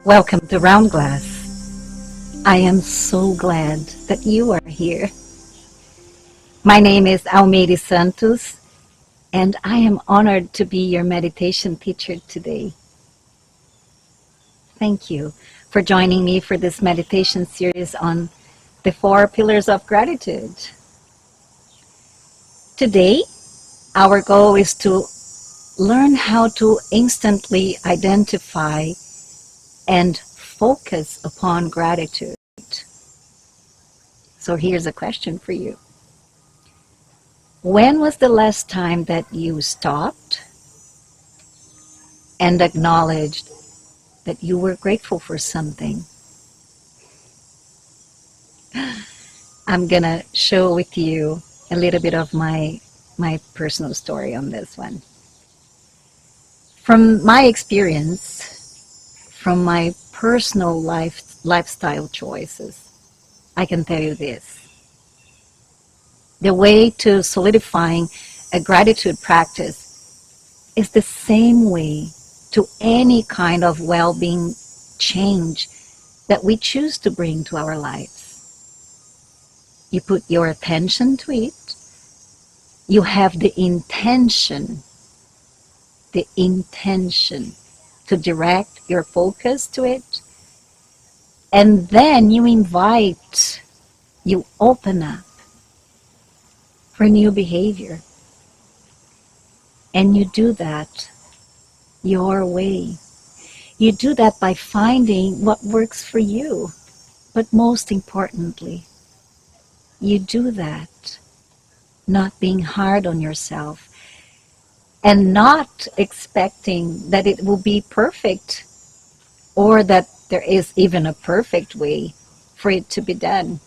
Welcome to Round Glass. I am so glad that you are here. My name is Almeiri Santos, and I am honored to be your meditation teacher today. Thank you for joining me for this meditation series on the 4 pillars of gratitude. Today, our goal is to learn how to instantly identify and focus upon gratitude. So here's a question for you. When was the last time that you stopped and acknowledged that you were grateful for something? I'm gonna share with you a little bit of my personal story on this one. From my experience, from my personal lifestyle choices, I can tell you this. The way to solidifying a gratitude practice is the same way to any kind of well-being change that we choose to bring to our lives. You put your attention to it, you have the intention to direct your focus to it, and then you open up for new behavior. And you do that your way. You do that by finding what works for you. But most importantly, you do that not being hard on yourself and not expecting that it will be perfect or that there is even a perfect way for it to be done.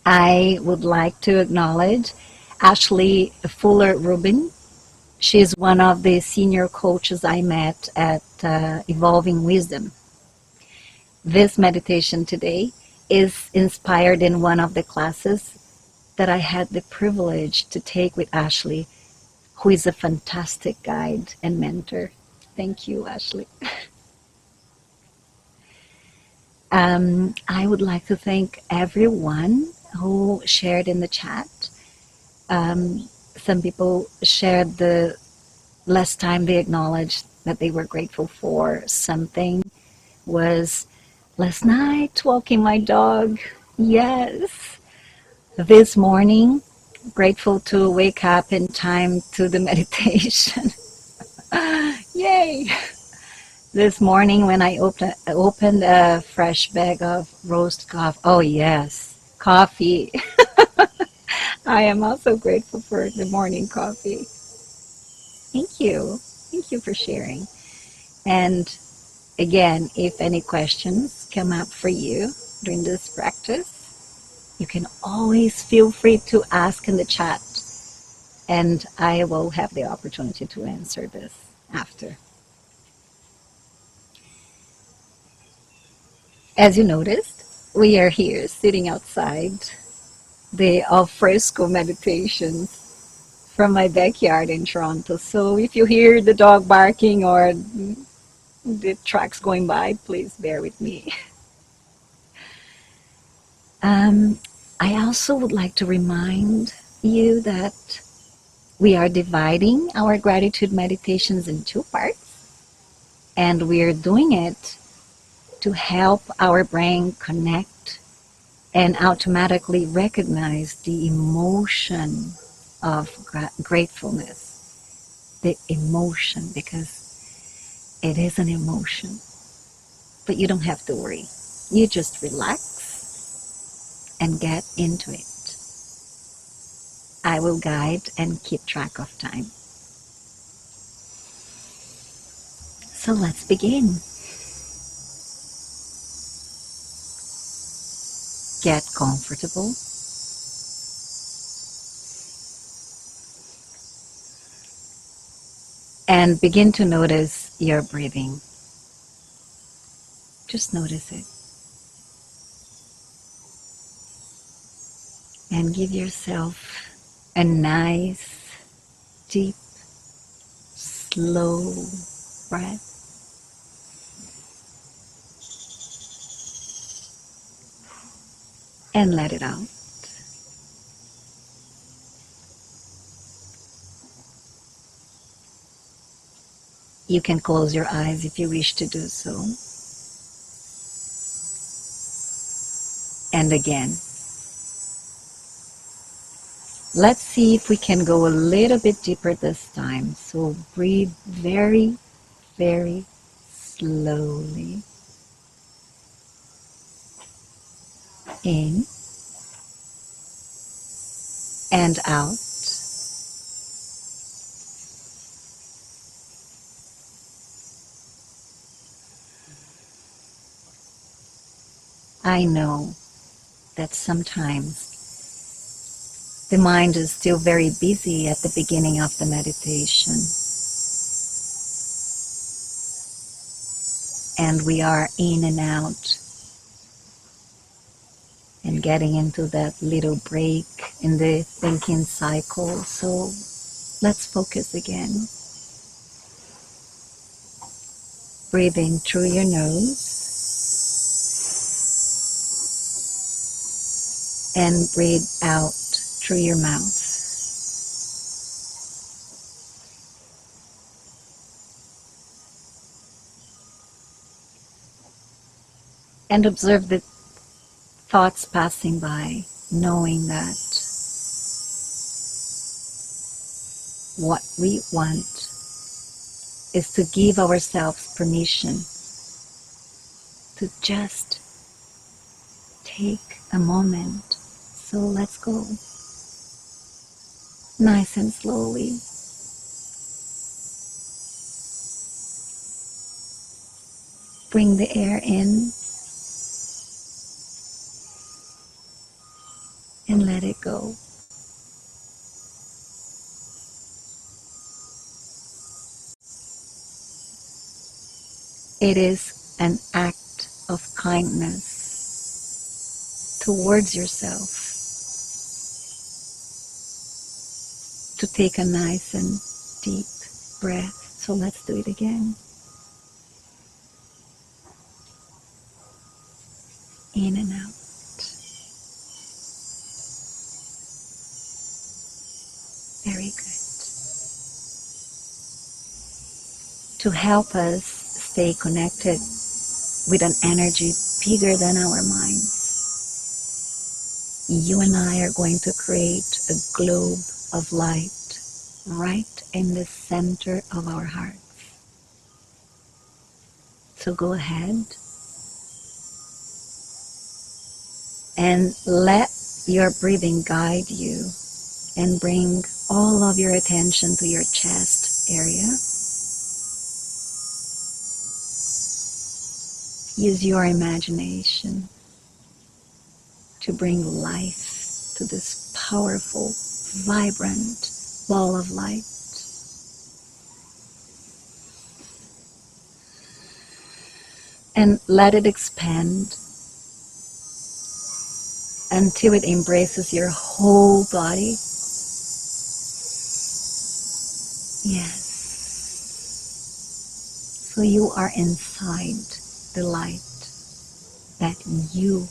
I would like to acknowledge Ashley Fuller Rubin. She's one of the senior coaches I met at Evolving Wisdom. This meditation today is inspired in one of the classes that I had the privilege to take with Ashley, who is a fantastic guide and mentor. Thank you, Ashley. I would like to thank everyone who shared in the chat. Some people shared the last time they acknowledged that they were grateful for something was last night walking my dog. Yes. This morning, grateful to wake up in time to the meditation. Yay! This morning when I opened a fresh bag of roast coffee. Oh yes, coffee. I am also grateful for the morning coffee. Thank you. Thank you for sharing. And again, if any questions come up for you during this practice, you can always feel free to ask in the chat, and I will have the opportunity to answer this after. As you noticed, we are here sitting outside the alfresco meditations from my backyard in Toronto. So if you hear the dog barking or the trucks going by, please bear with me. I also would like to remind you that we are dividing our gratitude meditations in 2 parts, and we are doing it to help our brain connect and automatically recognize the emotion of gratefulness. The emotion, because it is an emotion. But you don't have to worry. You just relax and get into it. I will guide and keep track of time. So let's begin. Get comfortable. And begin to notice your breathing. Just notice it. And give yourself a nice, deep, slow breath. and let it out. You can close your eyes if you wish to do so. And again, let's see if we can go a little bit deeper this time. So breathe very, very slowly in and out. I know that sometimes the mind is still very busy at the beginning of the meditation. And we are in and out and getting into that little break in the thinking cycle. So let's focus again. Breathe in through your nose and breathe out through your mouth. And observe the thoughts passing by, knowing that what we want is to give ourselves permission to just take a moment. So let's go. Nice and slowly. Bring the air in and let it go. It is an act of kindness towards yourself to take a nice and deep breath. So let's do it again. In and out. Very good. To help us stay connected with an energy bigger than our minds, you and I are going to create a globe of light right in the center of our hearts. So go ahead and let your breathing guide you and bring all of your attention to your chest area. Use your imagination to bring life to this powerful, vibrant ball of light. And let it expand until it embraces your whole body. Yes. So you are inside the light that you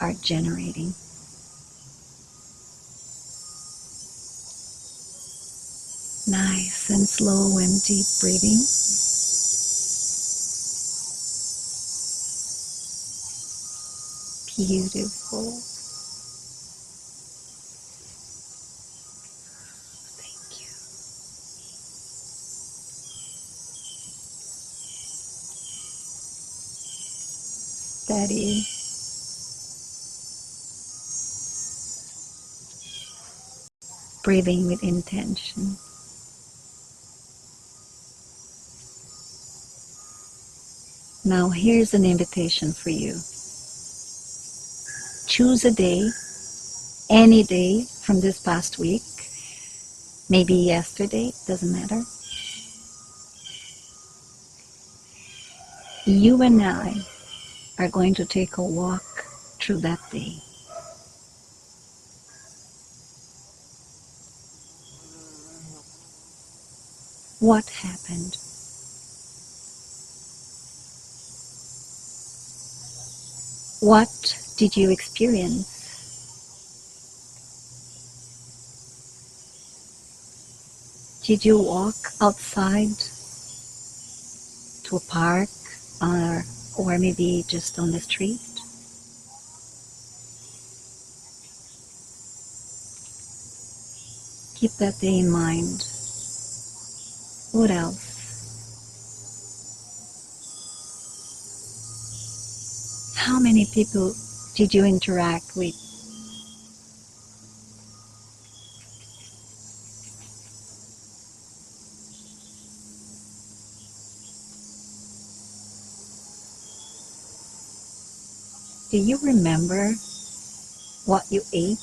are generating. Nice and slow and deep breathing. Beautiful. Thank you. Steady. Breathing with intention. Now here's an invitation for you. Choose a day, any day from this past week, maybe yesterday, doesn't matter. You and I are going to take a walk through that day. What happened? What did you experience? Did you walk outside to a park or maybe just on the street? Keep that day in mind. What else? How many people did you interact with? Do you remember what you ate?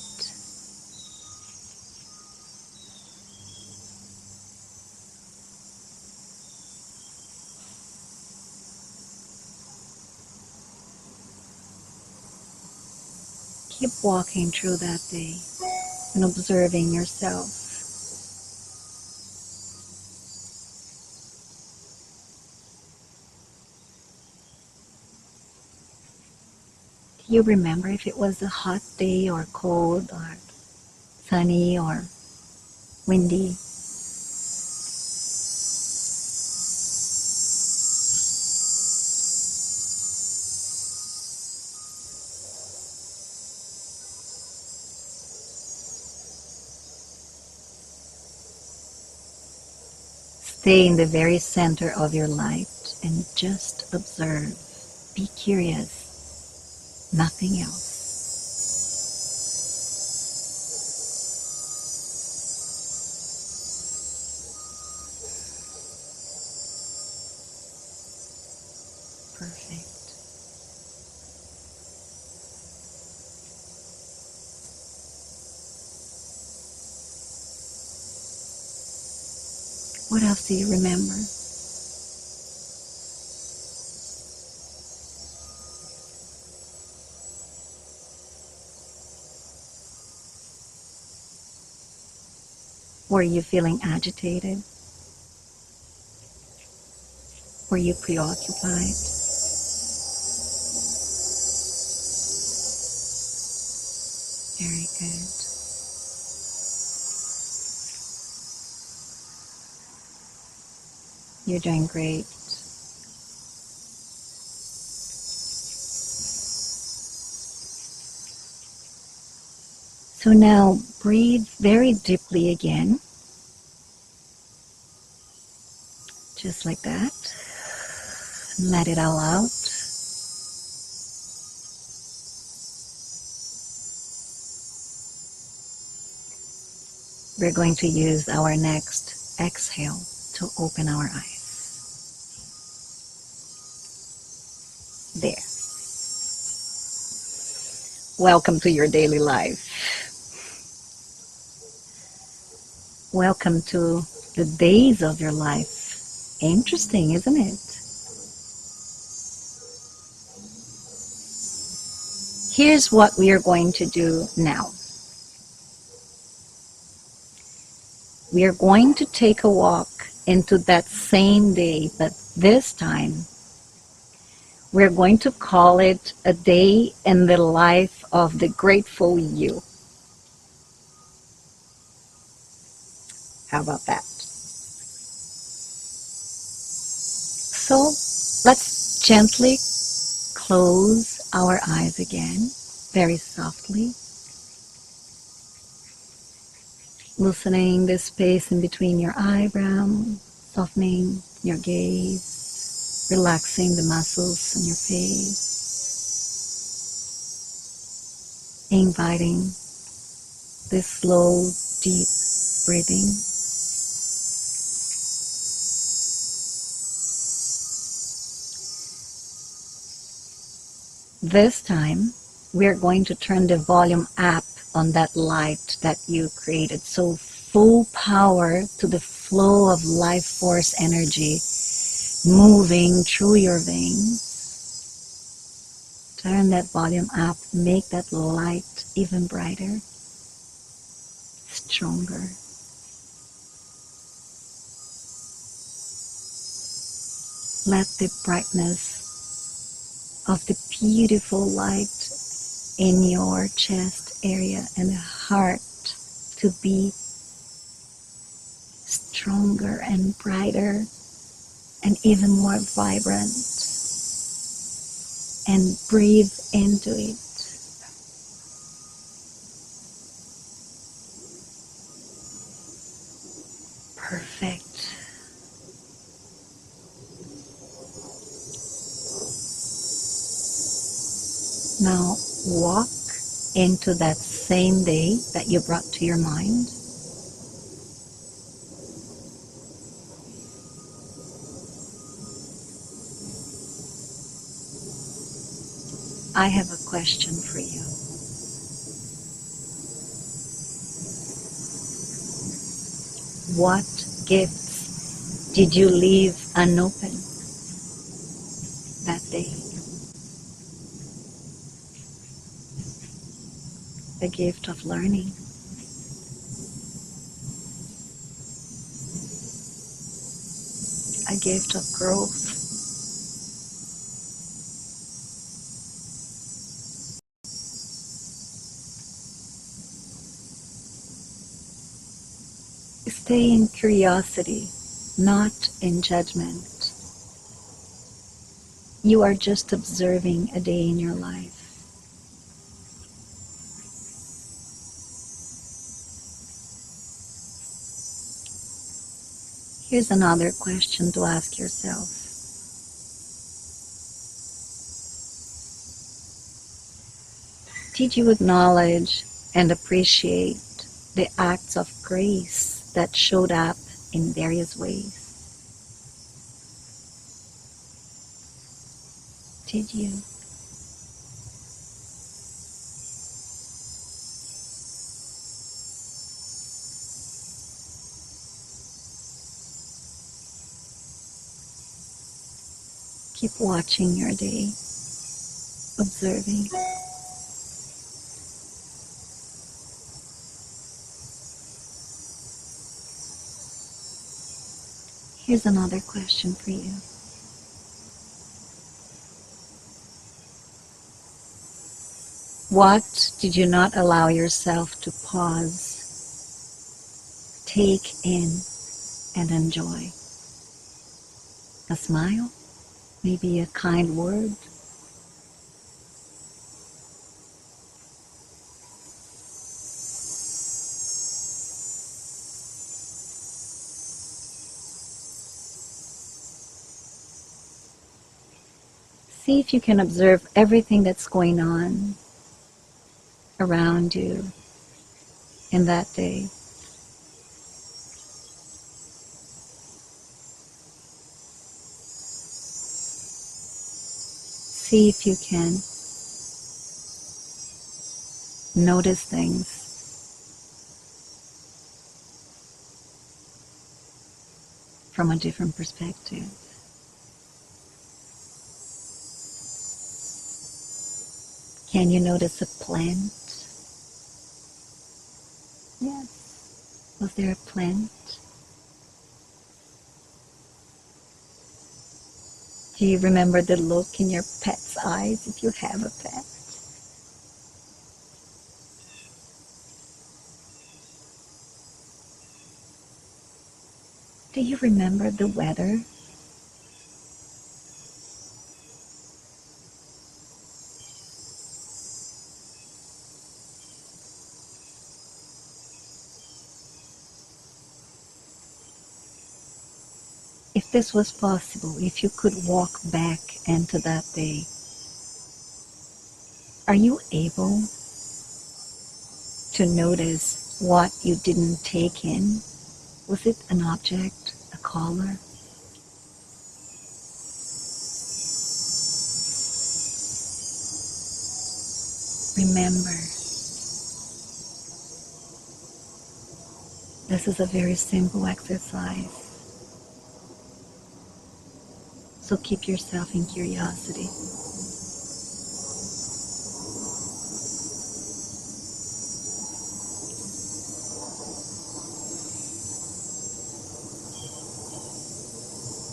Keep walking through that day and observing yourself. Do you remember if it was a hot day or cold or sunny or windy? Stay in the very center of your light and just observe. Be curious, nothing else. Perfect. What else do you remember? Were you feeling agitated? Were you preoccupied? Very good. You're doing great. So now breathe very deeply again. Just like that. Let it all out. We're going to use our next exhale to open our eyes. There. Welcome to your daily life. Welcome to the days of your life. Interesting, isn't it? Here's what we are going to do now. We are going to take a walk into that same day, but this time we're going to call it a day in the life of the grateful you. How about that? So let's gently close our eyes again, very softly. Loosening the space in between your eyebrows, softening your gaze, relaxing the muscles in your face, inviting this slow, deep breathing. This time, we're going to turn the volume up on that light that you created. So full power to the flow of life force energy moving through your veins. Turn that volume up, make that light even brighter, stronger. Let the brightness of the beautiful light in your chest area and the heart to be stronger and brighter and even more vibrant, and breathe into it. Perfect. Now walk into that same day that you brought to your mind. I have a question for you. What gifts did you leave unopened that day? The gift of learning. A gift of growth. Stay in curiosity, not in judgment. You are just observing a day in your life. Here's another question to ask yourself. Did you acknowledge and appreciate the acts of grace that showed up in various ways? Did you? Keep watching your day, observing. Here's another question for you. What did you not allow yourself to pause, take in, and enjoy? A smile? Maybe a kind word? See if you can observe everything that's going on around you in that day. See if you can notice things from a different perspective. Can you notice a plant? Yes. Was there a plant? Do you remember the look in your pet's eyes if you have a pet? Do you remember the weather? If this was possible, if you could walk back into that day, are you able to notice what you didn't take in? Was it an object, a color? Remember, this is a very simple exercise. So keep yourself in curiosity.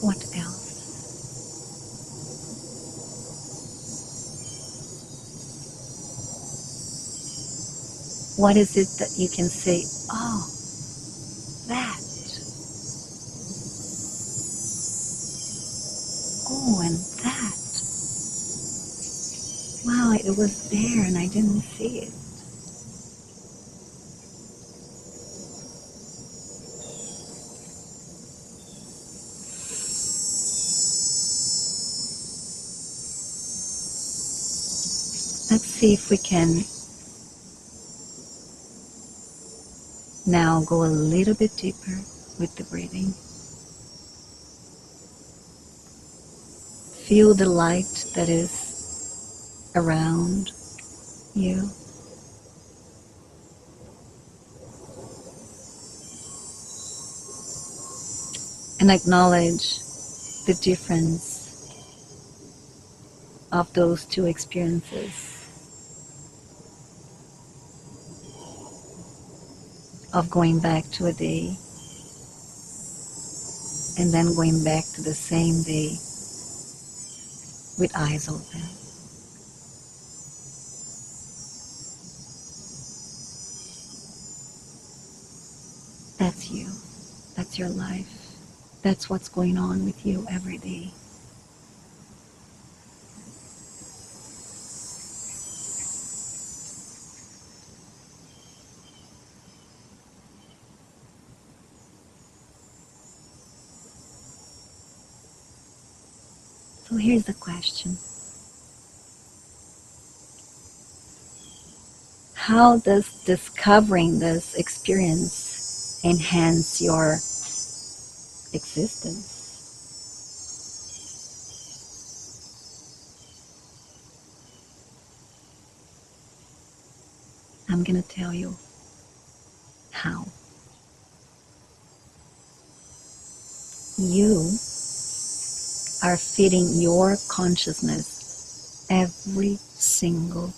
What else? What is it that you can say, oh, that, oh, and that. Wow, it was there and I didn't see it. Let's see if we can now go a little bit deeper with the breathing. Feel the light that is around you. And acknowledge the difference of those two experiences. Of going back to a day and then going back to the same day with eyes open. That's you. That's your life. That's what's going on with you every day. So here's the question. How does discovering this experience enhance your existence? I'm going to tell you how. You are feeding your consciousness every single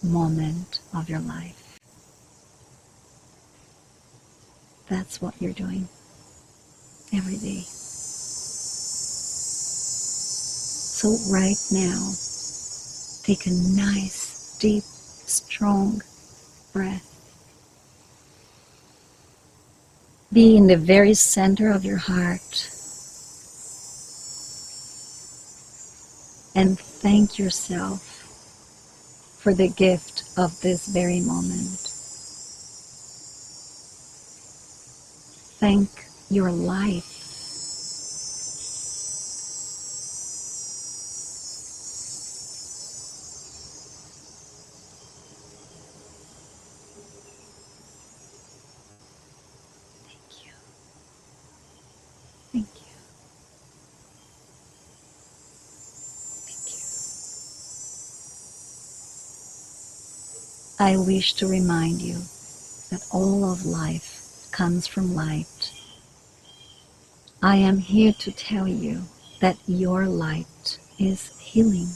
moment of your life. That's what you're doing every day. So right now, take a nice, deep, strong breath. Be in the very center of your heart and thank yourself for the gift of this very moment. Thank your life. Thank you. Thank you. Thank you. I wish to remind you that all of life comes from light. I am here to tell you that your light is healing.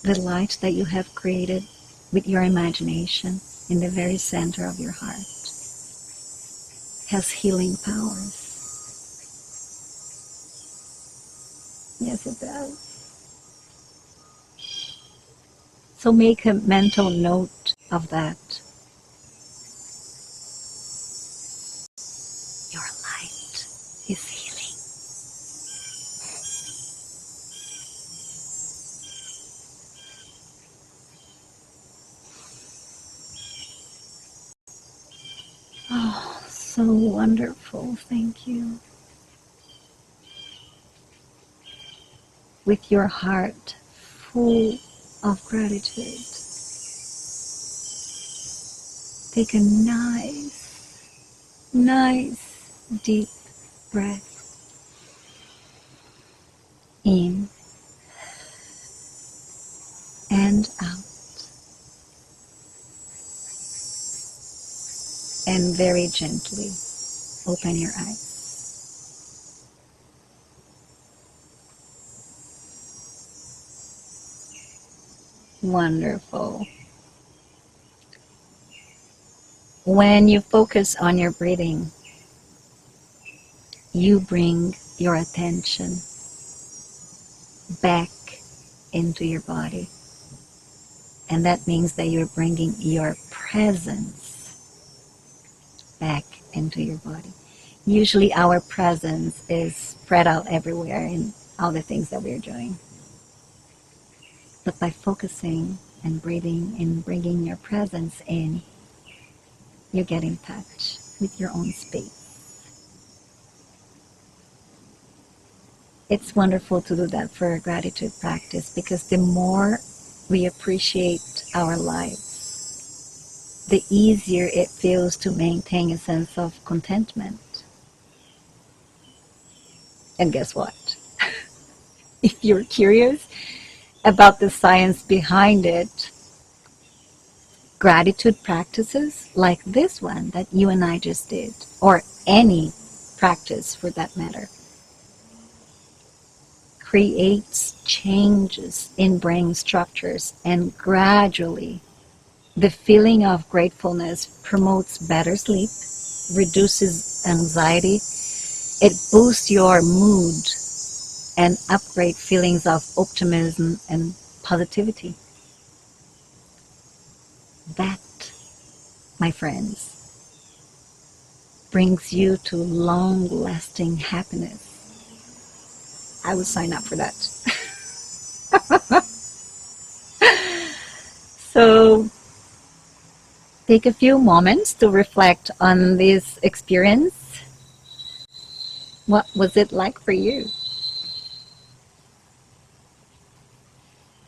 The light that you have created with your imagination in the very center of your heart has healing powers. Yes, it does. So make a mental note of that. Your light is healing. Oh, so wonderful. Thank you. With your heart full of gratitude, take a nice deep breath in and out, and very gently open your eyes. Wonderful. When you focus on your breathing, you bring your attention back into your body. And that means that you're bringing your presence back into your body. Usually our presence is spread out everywhere in all the things that we're doing. But by focusing and breathing and bringing your presence in, you get in touch with your own space. It's wonderful to do that for a gratitude practice, because the more we appreciate our lives, the easier it feels to maintain a sense of contentment. And guess what? If you're curious about the science behind it, gratitude practices like this one that you and I just did, or any practice for that matter, creates changes in brain structures, and gradually the feeling of gratefulness promotes better sleep, reduces anxiety, it boosts your mood, and upgrade feelings of optimism and positivity. That, my friends, brings you to long-lasting happiness. I would sign up for that. So take a few moments to reflect on this experience. What was it like for you?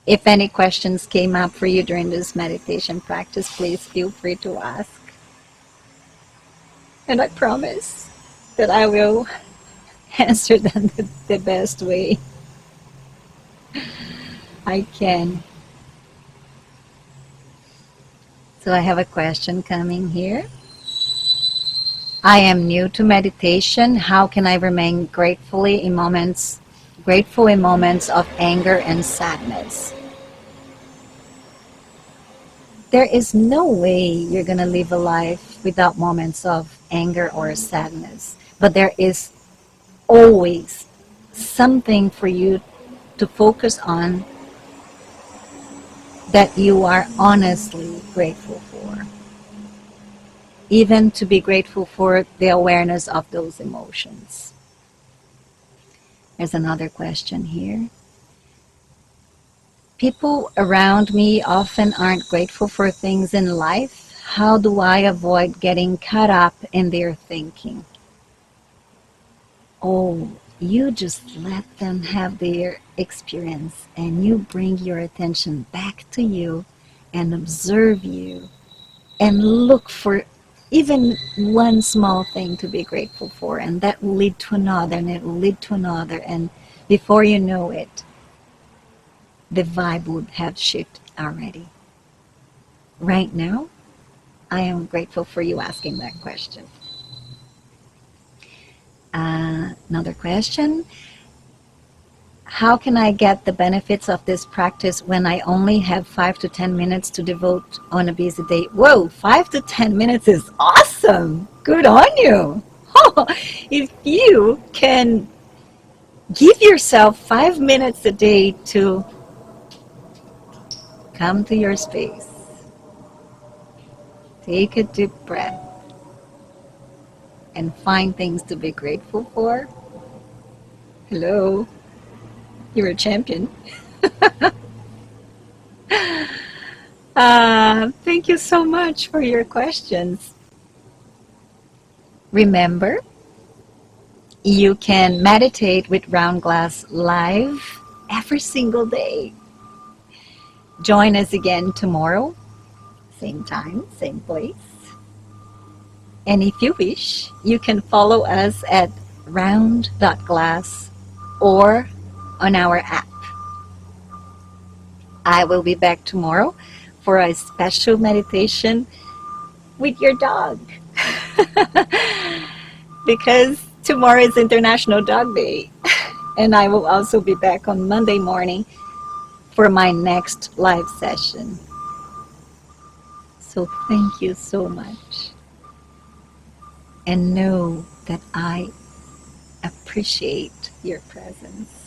If any questions came up for you during this meditation practice, please feel free to ask. And I promise that I will answer them the best way I can. So I have a question coming here. I am new to meditation. How can I remain grateful in moments of anger and sadness? There is no way you're going to live a life without moments of anger or sadness. But there is always something for you to focus on that you are honestly grateful for. Even to be grateful for the awareness of those emotions. There's another question here. People around me often aren't grateful for things in life. How do I avoid getting caught up in their thinking? Oh, you just let them have their experience, and you bring your attention back to you and observe you and look for even one small thing to be grateful for, and that will lead to another, and it will lead to another, and before you know it, the vibe would have shifted already. Right now, I am grateful for you asking that question. Another question. How can I get the benefits of this practice when I only have 5 to 10 minutes to devote on a busy day? Whoa, 5 to 10 minutes is awesome. Good on you. If you can give yourself 5 minutes a day to come to your space, take a deep breath, and find things to be grateful for. Hello, you're a champion. Thank you so much for your questions. Remember, you can meditate with Round Glass live every single day. Join us again tomorrow, same time, same place. And if you wish, you can follow us at round.glass or on our app. I will be back tomorrow for a special meditation with your dog. Because tomorrow is International Dog Day. And I will also be back on Monday morning for my next live session. So thank you so much. And know that I appreciate your presence.